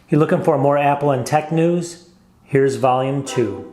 You looking for more Apple and tech news? Here's Volume 2.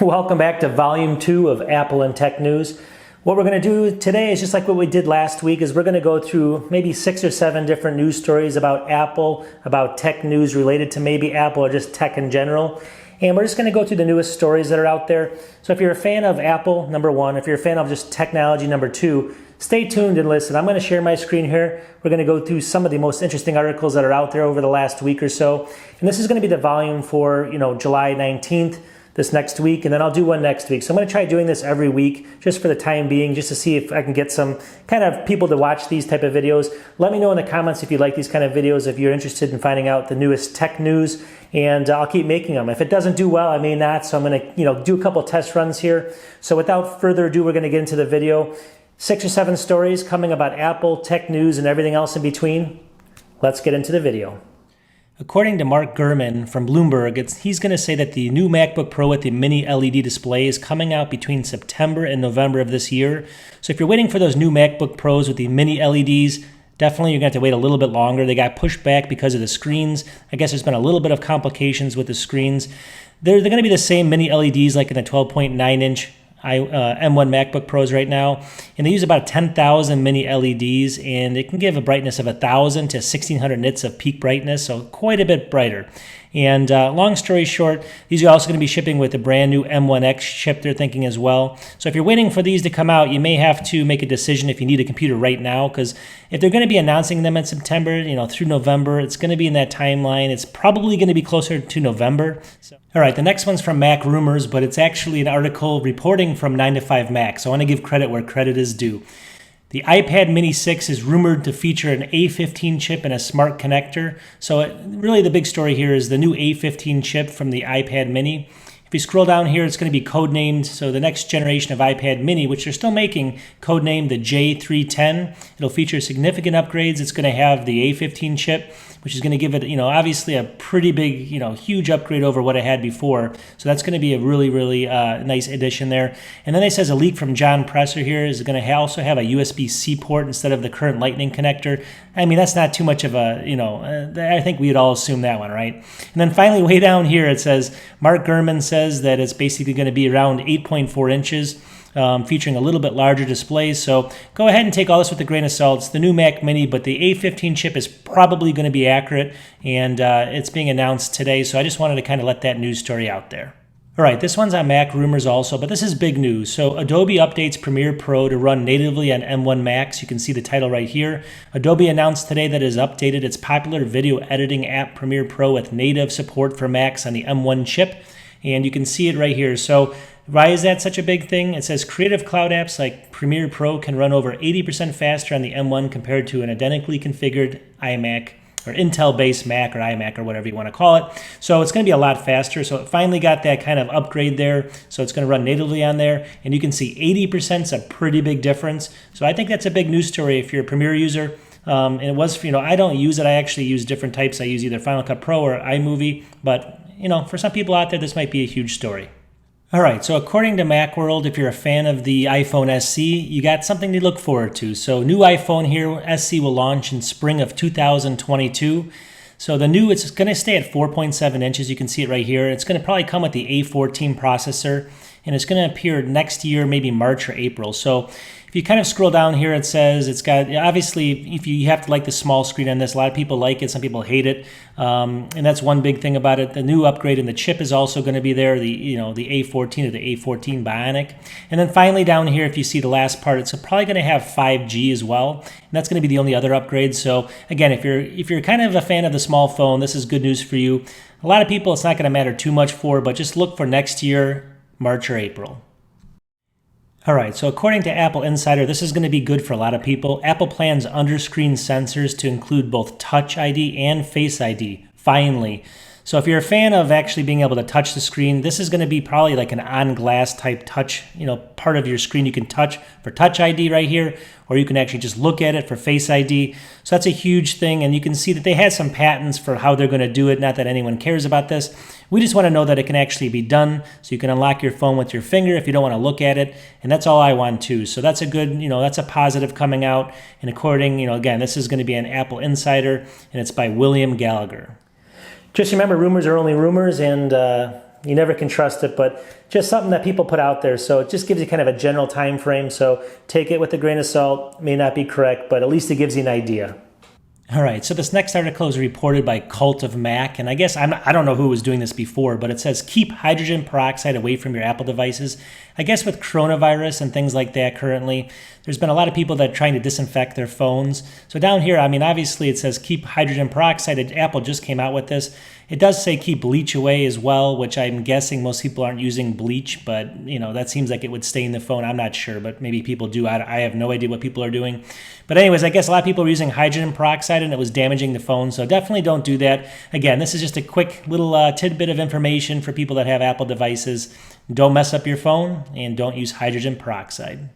Welcome back to Volume 2 of Apple and Tech News. What we're going to do today is just like what we did last week, is we're going to go through maybe 6 or 7 different news stories about Apple, about tech news related to maybe Apple or just tech in general. And we're just going to go through the newest stories that are out there. So if you're a fan of Apple, number 1, if you're a fan of just technology, number 2, stay tuned and listen. I'm going to share my screen here. We're going to go through some of the most interesting articles that are out there over the last week or so. And this is going to be the volume for, July 19th. This next week, and then I'll do one next week. So I'm going to try doing this every week just for the time being, just to see if I can get some kind of people to watch these type of videos. Let me know in the comments if you like these kind of videos, if you're interested in finding out the newest tech news, and I'll keep making them. If it doesn't do well, I may not, so I'm going to do a couple test runs here. So without further ado, we're going to get into the video. 6 or 7 stories coming about Apple, tech news, and everything else in between. Let's get into the video. According to Mark Gurman from Bloomberg, he's going to say that the new MacBook Pro with the mini LED display is coming out between September and November of this year. So if you're waiting for those new MacBook Pros with the mini LEDs, definitely you're going to have to wait a little bit longer. They got pushed back because of the screens. I guess there's been a little bit of complications with the screens. They're going to be the same mini LEDs like in the 12.9-inch M1 MacBook Pros right now, and they use about 10,000 mini LEDs, and it can give a brightness of 1,000 to 1,600 nits of peak brightness, so quite a bit brighter. And long story short, these are also going to be shipping with a brand new M1X chip, they're thinking as well. So if you're waiting for these to come out, you may have to make a decision if you need a computer right now, because if they're going to be announcing them in September, through November, it's going to be in that timeline. It's probably going to be closer to November. All right, the next one's from Mac Rumors, but it's actually an article reporting from 9to5Mac, so I want to give credit where credit is due. The iPad Mini 6 is rumored to feature an A15 chip and a smart connector. So really the big story here is the new A15 chip from the iPad Mini. If you scroll down here, it's going to be codenamed, so the next generation of iPad Mini, which they're still making, codenamed the J310. It'll feature significant upgrades. It's going to have the A15 chip, which is going to give it, obviously a pretty big, huge upgrade over what it had before. So that's going to be a really, really nice addition there. And then it says a leak from John Presser here is going to also have a USB-C port instead of the current Lightning connector. I mean, that's not too much of a, I think we'd all assume that one, right? And then finally, way down here, it says, Mark Gurman says that it's basically going to be around 8.4 inches. Featuring a little bit larger displays. So go ahead and take all this with a grain of salt. It's the new Mac Mini, but the A15 chip is probably going to be accurate, and it's being announced today. So I just wanted to kind of let that news story out there. All right, this one's on Mac Rumors also, but this is big news. So Adobe updates Premiere Pro to run natively on M1 Macs. You can see the title right here. Adobe announced today that it has updated its popular video editing app Premiere Pro with native support for Macs on the M1 chip. And you can see it right here. So why is that such a big thing? It says Creative Cloud apps like Premiere Pro can run over 80% faster on the M1 compared to an identically configured iMac or Intel-based Mac or iMac or whatever you want to call it. So it's going to be a lot faster. So it finally got that kind of upgrade there. So it's going to run natively on there. And you can see 80% is a pretty big difference. So I think that's a big news story if you're a Premiere user. And it was, I don't use it. I actually use different types. I use either Final Cut Pro or iMovie. But, for some people out there, this might be a huge story. All right, so according to Macworld, if you're a fan of the iPhone SE, you got something to look forward to. So new iPhone here, SE will launch in spring of 2022. So it's going to stay at 4.7 inches. You can see it right here. It's going to probably come with the A14 processor, and it's going to appear next year, maybe March or April. So if you kind of scroll down here, it says it's got, obviously, if you have to like the small screen on this. A lot of people like it, some people hate it, and that's one big thing about it. The new upgrade in the chip is also going to be there, the A14 or the A14 Bionic. And then finally down here, if you see the last part, it's probably going to have 5G as well, and that's going to be the only other upgrade. So again, if you're kind of a fan of the small phone, this is good news for you. A lot of people, it's not going to matter too much for, but just look for next year, March or April. All right, so according to Apple Insider, this is going to be good for a lot of people. Apple plans under-screen sensors to include both Touch ID and Face ID, finally. So if you're a fan of actually being able to touch the screen, this is going to be probably like an on-glass type touch, part of your screen you can touch for Touch ID right here, or you can actually just look at it for Face ID. So that's a huge thing, and you can see that they had some patents for how they're going to do it. Not that anyone cares about this. We just want to know that it can actually be done, so you can unlock your phone with your finger if you don't want to look at it, and that's all I want too. So that's a good, that's a positive coming out. And according, again, this is going to be an Apple Insider, and it's by William Gallagher. Just remember, rumors are only rumors, and you never can trust it, but just something that people put out there. So it just gives you kind of a general time frame. So take it with a grain of salt. May not be correct, but at least it gives you an idea. All right, so this next article is reported by Cult of Mac, and I guess I don't know who was doing this before, but it says keep hydrogen peroxide away from your Apple devices. I guess with coronavirus and things like that currently, there's been a lot of people that are trying to disinfect their phones. So down here, obviously it says keep hydrogen peroxide. Apple just came out with this. It does say keep bleach away as well, which I'm guessing most people aren't using bleach, but that seems like it would stain the phone. I'm not sure, but maybe people do. I have no idea what people are doing. But anyways, I guess a lot of people are using hydrogen peroxide and it was damaging the phone, so definitely don't do that. Again, this is just a quick little tidbit of information for people that have Apple devices. Don't mess up your phone and don't use hydrogen peroxide.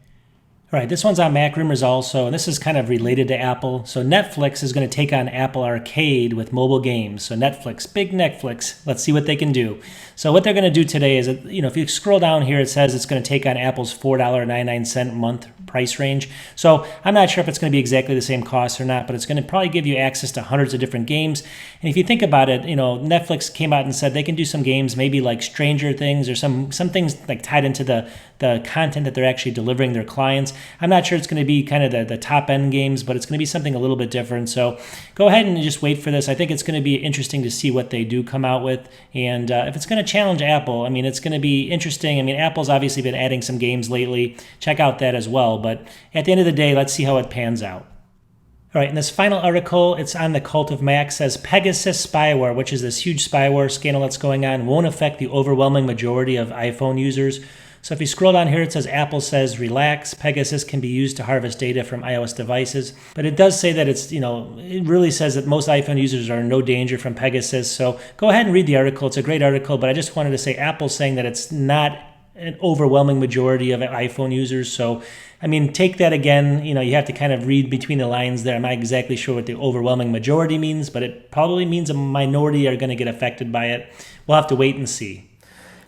All right, this one's on Mac Rumors also, and this is kind of related to Apple. So Netflix is going to take on Apple Arcade with mobile games. So Netflix, big Netflix, let's see what they can do. So what they're going to do today is, if you scroll down here, it says it's going to take on Apple's $4.99 a month price range. So I'm not sure if it's going to be exactly the same cost or not, but it's going to probably give you access to hundreds of different games. And if you think about it, Netflix came out and said they can do some games, maybe like Stranger Things or some things like tied into the content that they're actually delivering their clients. I'm not sure it's going to be kind of the top end games, but it's going to be something a little bit different. So go ahead and just wait for this. I think it's going to be interesting to see what they do come out with. And if it's going to challenge Apple, it's going to be interesting. Apple's obviously been adding some games lately. Check out that as well. But at the end of the day, let's see how it pans out. All right, in this final article, it's on the Cult of Mac, says Pegasus spyware, which is this huge spyware scandal that's going on, won't affect the overwhelming majority of iPhone users. So if you scroll down here, it says Apple says, relax, Pegasus can be used to harvest data from iOS devices. But it does say that it really says that most iPhone users are in no danger from Pegasus. So go ahead and read the article. It's a great article, but I just wanted to say Apple's saying that it's not an overwhelming majority of iPhone users. So, take that again. You have to kind of read between the lines there. I'm not exactly sure what the overwhelming majority means, but it probably means a minority are going to get affected by it. We'll have to wait and see.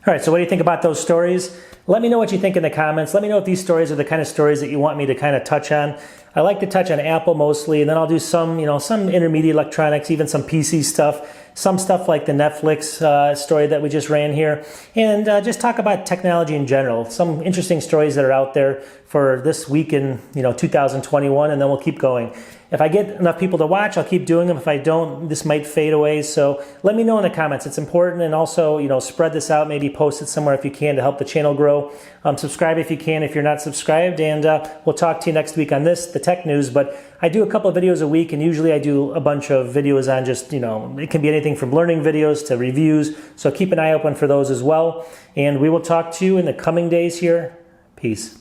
All right, so what do you think about those stories? Let me know what you think in the comments. Let me know if these stories are the kind of stories that you want me to kind of touch on. I like to touch on Apple mostly, and then I'll do some intermediate electronics, even some PC stuff, some stuff like the Netflix story that we just ran here, and just talk about technology in general. Some interesting stories that are out there for this week in 2021, and then we'll keep going. If I get enough people to watch, I'll keep doing them. If I don't, this might fade away. So let me know in the comments. It's important, and also spread this out. Maybe post it somewhere if you can to help the channel grow. Subscribe if you can if you're not subscribed, and we'll talk to you next week on the tech news. But I do a couple of videos a week, and usually I do a bunch of videos on just it can be anything from learning videos to reviews. So keep an eye open for those as well. And we will talk to you in the coming days here. Peace.